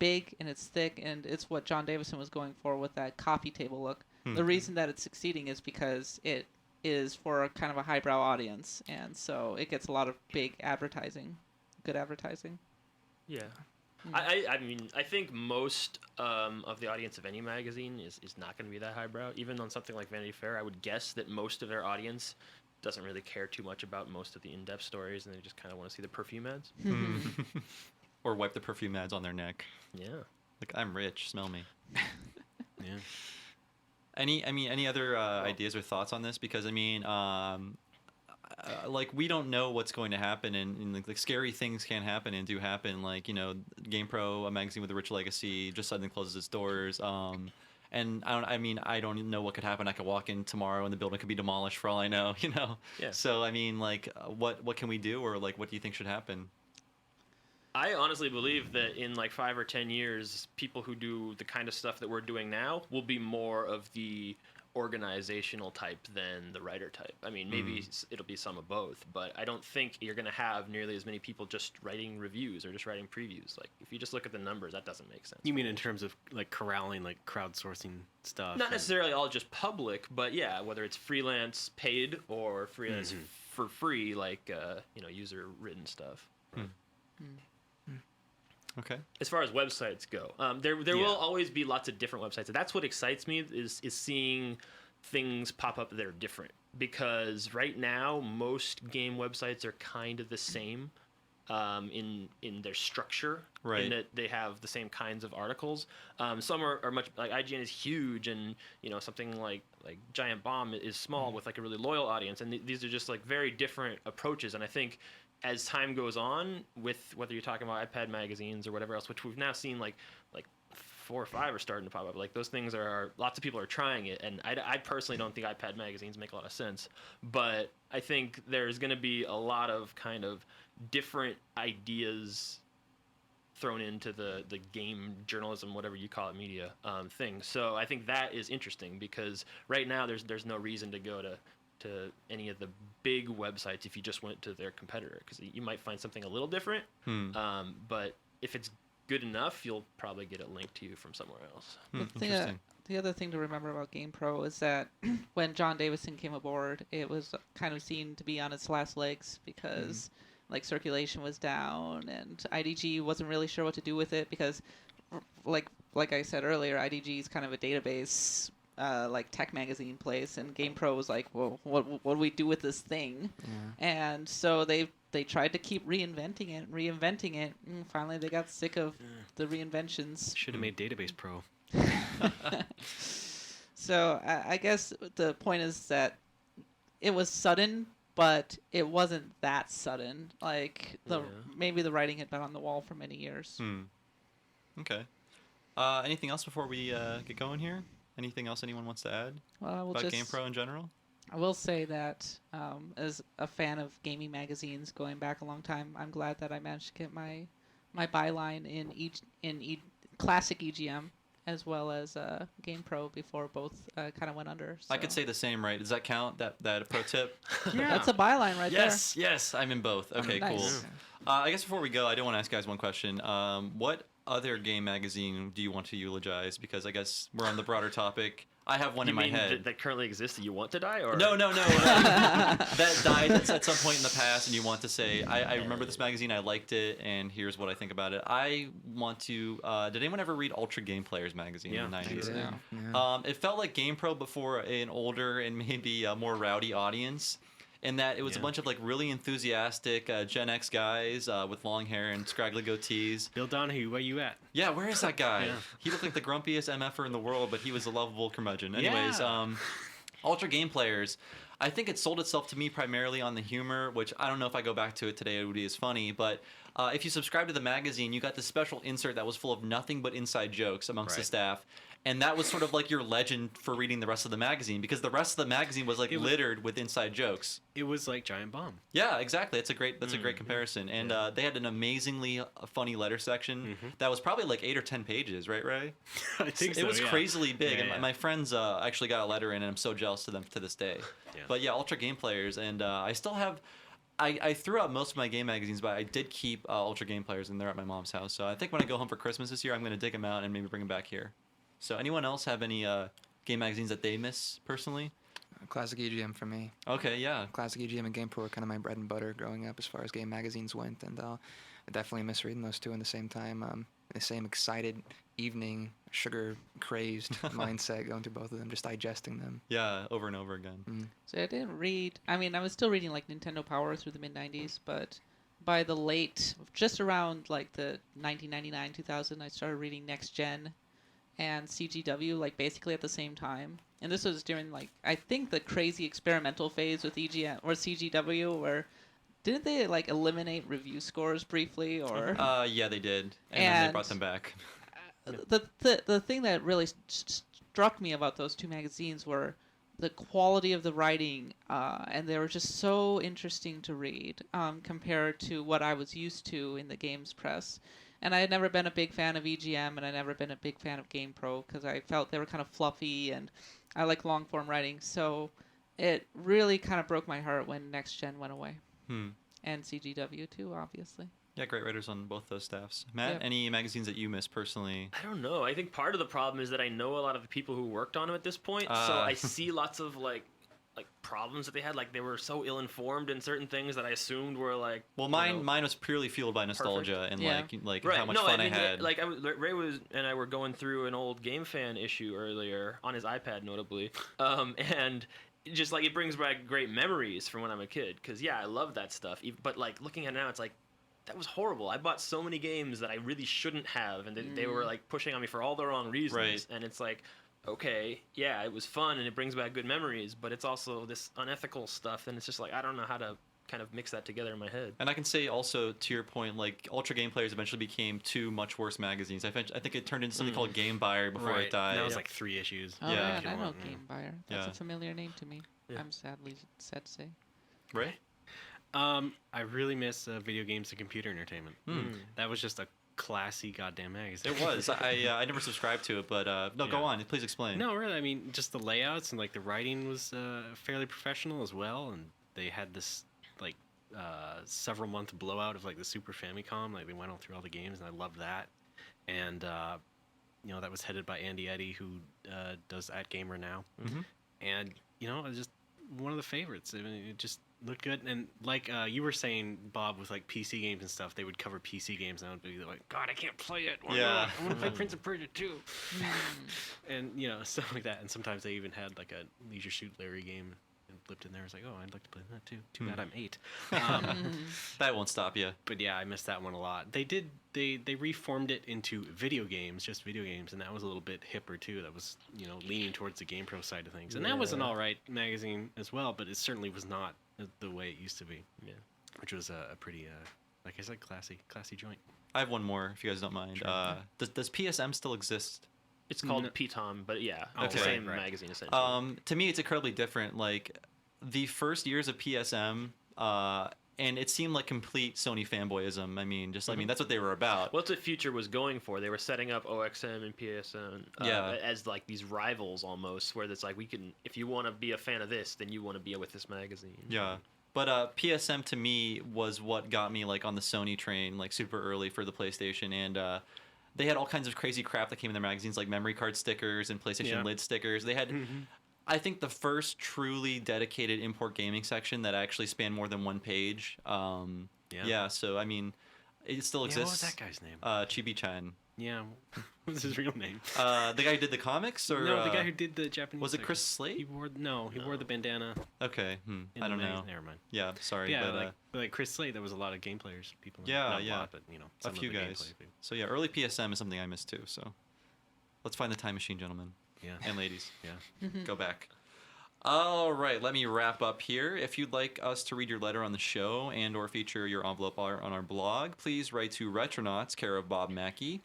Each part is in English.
big and it's thick, and it's what John Davison was going for with that coffee table look. The reason that it's succeeding is because it is for a kind of a highbrow audience, and so it gets a lot of big advertising, good advertising. Yeah. I mean, I think most of the audience of any magazine is not going to be that highbrow. Even on something like Vanity Fair, I would guess that most of their audience doesn't really care too much about most of the in-depth stories, and they just kind of want to see the perfume ads. Or wipe the perfume ads on their neck. Yeah. Like, I'm rich, smell me. Yeah. Any other ideas or thoughts on this? Because, I mean, like, we don't know what's going to happen, and like scary things can happen and do happen. Like, you know, GamePro, a magazine with a rich legacy, just suddenly closes its doors. And I don't know what could happen. I could walk in tomorrow and the building could be demolished for all I know, you know? Yeah. So, I mean, like, what can we do, or like, what do you think should happen? I honestly believe that in like 5 or 10 years, people who do the kind of stuff that we're doing now will be more of the organizational type than the writer type. I mean, maybe it'll be some of both, but I don't think you're going to have nearly as many people just writing reviews or just writing previews. Like, if you just look at the numbers, that doesn't make sense. You mean in terms of like corralling, like crowdsourcing stuff? Not necessarily all just public, but yeah, whether it's freelance paid or freelance for free, like, user written stuff. Okay. As far as websites go, there will always be lots of different websites. That's what excites me is seeing things pop up that are different. Because right now, most game websites are kind of the same in their structure, right? In that they have the same kinds of articles. Some are much like IGN is huge, and something like Giant Bomb is small with like a really loyal audience. And these are just like very different approaches. And I think, as time goes on, with whether you're talking about iPad magazines or whatever else, which we've now seen like 4 or 5 are starting to pop up. Like, those things are, lots of people are trying it, and I personally don't think iPad magazines make a lot of sense. But I think there's going to be a lot of kind of different ideas thrown into the game journalism, whatever you call it, media thing. So I think that is interesting, because right now there's no reason to go to any of the big websites if you just went to their competitor, because you might find something a little different. But if it's good enough, you'll probably get it linked to you from somewhere else. Interesting. The other thing to remember about GamePro is that when John Davison came aboard, it was kind of seen to be on its last legs, because like circulation was down, and IDG wasn't really sure what to do with it, because like I said earlier, IDG is kind of a database like tech magazine place, and GamePro was like, well, what do we do with this thing? And so they tried to keep reinventing it, and finally they got sick of the reinventions. Should have made Database Pro. So I guess the point is that it was sudden, but it wasn't that sudden. Like, maybe the writing had been on the wall for many years. Okay. Anything else before we get going here? Anything else anyone wants to add about GamePro in general? I will say that as a fan of gaming magazines going back a long time, I'm glad that I managed to get my byline in classic EGM as well as GamePro before both kind of went under. So. I could say the same, right? Does that count? That pro tip? Yeah. That's a byline right there. Yes, I'm in both. Okay, nice. Cool. I guess before we go, I do want to ask you guys one question. What other game magazine do you want to eulogize? Because I guess we're on the broader topic. I have one in my head. That currently exists that you want to die? Or No. That died at some point in the past, and you want to say, I remember this magazine, I liked it, and here's what I think about it. I want to... did anyone ever read Ultra Game Players magazine in the 90s? Yeah. It felt like GamePro before an older and maybe a more rowdy audience, in that it was a bunch of like really enthusiastic Gen X guys with long hair and scraggly goatees. Bill Donahue, where you at? Yeah, where is that guy? He looked like the grumpiest MFer in the world, but he was a lovable curmudgeon. Anyways, Ultra Game Players, I think it sold itself to me primarily on the humor, which I don't know if I go back to it today it would be as funny, but if you subscribe to the magazine, you got this special insert that was full of nothing but inside jokes amongst the staff. And that was sort of like your legend for reading the rest of the magazine, because the rest of the magazine was like littered with inside jokes. It was like Giant Bomb. Yeah, exactly. That's a great comparison. And they had an amazingly funny letter section that was probably like 8 or 10 pages, right, Ray? I think so. It was crazily big, Yeah, and my friends actually got a letter in, and I'm so jealous to them to this day. Yeah. But yeah, Ultra Game Players, and I still have. I threw out most of my game magazines, but I did keep Ultra Game Players, and they're at my mom's house. So I think when I go home for Christmas this year, I'm going to dig them out and maybe bring them back here. So anyone else have any game magazines that they miss personally? Classic EGM for me. Okay, yeah. Classic EGM and GamePro were kind of my bread and butter growing up as far as game magazines went, and I definitely miss reading those two in the same time. The same excited evening, sugar-crazed mindset going through both of them, just digesting them. Yeah, over and over again. Mm. So I didn't read. I mean, I was still reading like Nintendo Power through the mid '90s, but by the late, just around like the 1999, 2000, I started reading Next Gen and CGW like basically at the same time. And this was during like I think the crazy experimental phase with EGM or CGW, where didn't they like eliminate review scores briefly or? Yeah, they did, and then they And- brought them back. The thing that really struck me about those two magazines were the quality of the writing, and they were just so interesting to read compared to what I was used to in the games press. And I had never been a big fan of EGM, and I'd never been a big fan of GamePro because I felt they were kind of fluffy, and I like long form writing. So it really kind of broke my heart when Next Gen went away, and CGW too, obviously. Yeah, great writers on both those staffs. Matt, Yep. any magazines that you miss personally? I don't know. I think part of the problem is that I know a lot of the people who worked on them at this point, so I see lots of like problems that they had. Like they were so ill-informed in certain things that I assumed were like. Well, you mine know, mine was purely fueled by nostalgia and Yeah. like right. how much no, fun I mean, I had. Like Ray was and I were going through an old Game Fan issue earlier on his iPad, notably, and just like it brings back great memories from when I'm a kid. Because yeah, I love that stuff. But like looking at it now, it's like. That was horrible. I bought so many games that I really shouldn't have, and they were like pushing on me for all the wrong reasons. Right. And it's like, okay, yeah, it was fun and it brings back good memories, but it's also this unethical stuff, and it's just like I don't know how to kind of mix that together in my head. And I can say also to your point, like Ultra Game Players eventually became two much worse magazines. I think it turned into something called Game Buyer before Right. it died. And that was like 3 issues. Oh Yeah. man, If you I know want, yeah. Game Buyer. That's Yeah. a familiar name to me. Yeah. I'm sad to say. Right? I really miss video games and computer entertainment. That was just a classy goddamn magazine. It was. I never subscribed to it, but no, go Yeah. on. Please explain. No, really. I mean, just the layouts and like the writing was fairly professional as well, and they had this like several month blowout of like the Super Famicom. Like they went all through all the games, and I loved that. And that was headed by Andy Eddy, who does At Gamer now. And it was just one of the favorites. I mean, it just looked good. And like you were saying, Bob, with like PC games and stuff, they would cover PC games, and I would be like, God, I can't play it. Why Yeah. not? I want to play Prince of Persia 2. And stuff like that. And sometimes they even had like a Leisure Suit Larry game and flipped in there. I was like, oh, I'd like to play that too. Too bad I'm 8. That won't stop you. But yeah, I missed that one a lot. They reformed it into video games, just video games, and that was a little bit hipper too. That was leaning towards the GamePro side of things, and that was an all right magazine as well. But it certainly was not the way it used to be. Yeah. Which was a pretty, like I said, classy joint. I have one more, if you guys don't mind. Sure. Does PSM still exist? It's called No. PTOM, but yeah, Oh, it's the right, same right. magazine essentially. To me, it's incredibly different. Like the first years of PSM, and it seemed like complete Sony fanboyism. I mean, that's what they were about. Well, that's what Future was going for. They were setting up OXM and PSN Yeah. as like these rivals almost, where it's like if you want to be a fan of this, then you want to be with this magazine. Yeah. But PSM to me was what got me like on the Sony train like super early for the PlayStation, and they had all kinds of crazy crap that came in their magazines like memory card stickers and PlayStation Yeah. lid stickers. They had, I think, the first truly dedicated import gaming section that actually spanned more than one page. Yeah. So I mean, it still Yeah, exists. what was that guy's name? Chibi-chan. Yeah, what's his real name? The guy who did the comics, or No, the guy who did the Japanese. was it like, Chris He Slate? wore the bandana. Okay, in I don't the know. magazine. Never mind. Yeah, sorry, Yeah, but like Chris Slade, there was a lot of game players, people. Yeah, not yeah. a lot, but a some few of the guys. gameplay people. So yeah, early PSM is something I miss too. So let's find the time machine, gentlemen Yeah, and ladies. yeah. Go back. All right, let me wrap up here. If you'd like us to read your letter on the show and or feature your envelope on our blog, please write to Retronauts, care of Bob Mackey,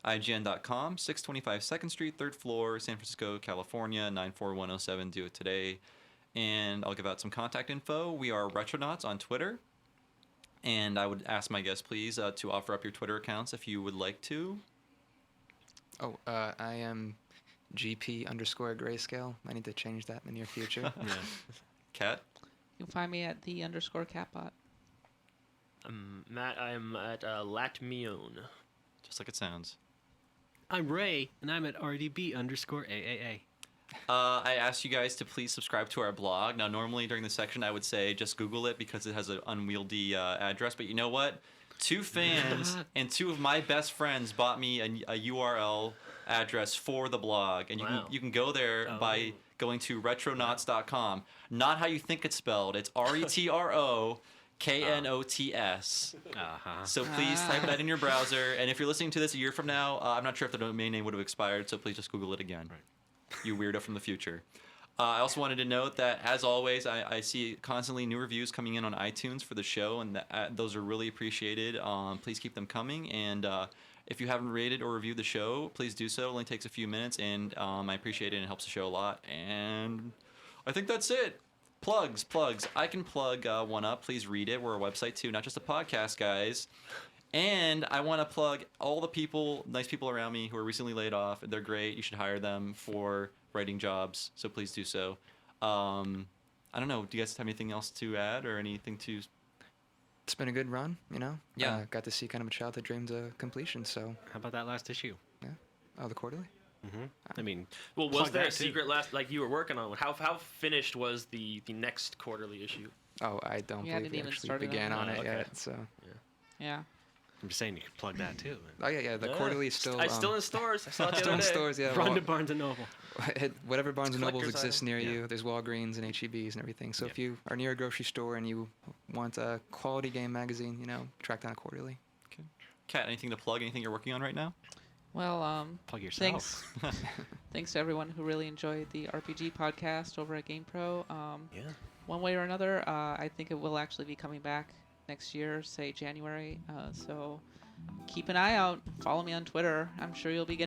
IGN.com, 625 2nd Street, 3rd floor, San Francisco, California, 94107. Do it today. And I'll give out some contact info. We are Retronauts on Twitter. And I would ask my guests, please, to offer up your Twitter accounts if you would like to. Oh, I am GP_grayscale. I need to change that in the near future. Yeah. Kat? You can find me at _catbot. Matt, I'm at Latmion. Just like it sounds. I'm Ray, and I'm at RDB_AAA. I asked you guys to please subscribe to our blog. Now, normally during the section, I would say just Google it because it has an unwieldy address. But you know what? 2 fans and 2 of my best friends bought me a URL address for the blog, and you can go there by going to retronauts.com. Not how you think it's spelled. It's RETROKNOTS. So please type that in your browser. And if you're listening to this a year from now, I'm not sure if the domain name would have expired, so please just Google it again. Right. You weirdo from the future. I also wanted to note that, as always, I see constantly new reviews coming in on iTunes for the show, and those are really appreciated. Please keep them coming. And if you haven't rated or reviewed the show, please do so. It only takes a few minutes, and I appreciate it, and it helps the show a lot. And I think that's it. Plugs. I can plug one up. Please read it. We're a website, too, not just a podcast, guys. And I want to plug all the nice people around me who are recently laid off. They're great. You should hire them for writing jobs, so please do so. I don't know. Do you guys have anything else to add or anything to... It's been a good run, you know? Yeah. Got to see kind of a childhood dream to completion, so... How about that last issue? Yeah. Oh, the quarterly? I mean, Well, was plug there a that, too. secret like you were working on? How finished was the next quarterly issue? Oh, I don't We believe hadn't we even actually started began on on that. it Okay. yet, so... Yeah. I'm just saying you could plug that too. Oh, yeah, the quarterly is still... It's still in stores. I saw it the still other in day. stores, yeah. Run to Barnes and Noble. Whatever Barnes and Nobles collector's exists item. near Yeah. you, there's Walgreens and HEBs and everything. So if you are near a grocery store and you want a quality game magazine, you know, track down a quarterly. Kat, anything to plug? Anything you're working on right now? Well, Plug yourself. thanks to everyone who really enjoyed the RPG podcast over at GamePro. Yeah. One way or another, I think it will actually be coming back next year, say January. So keep an eye out. Follow me on Twitter. I'm sure you'll be getting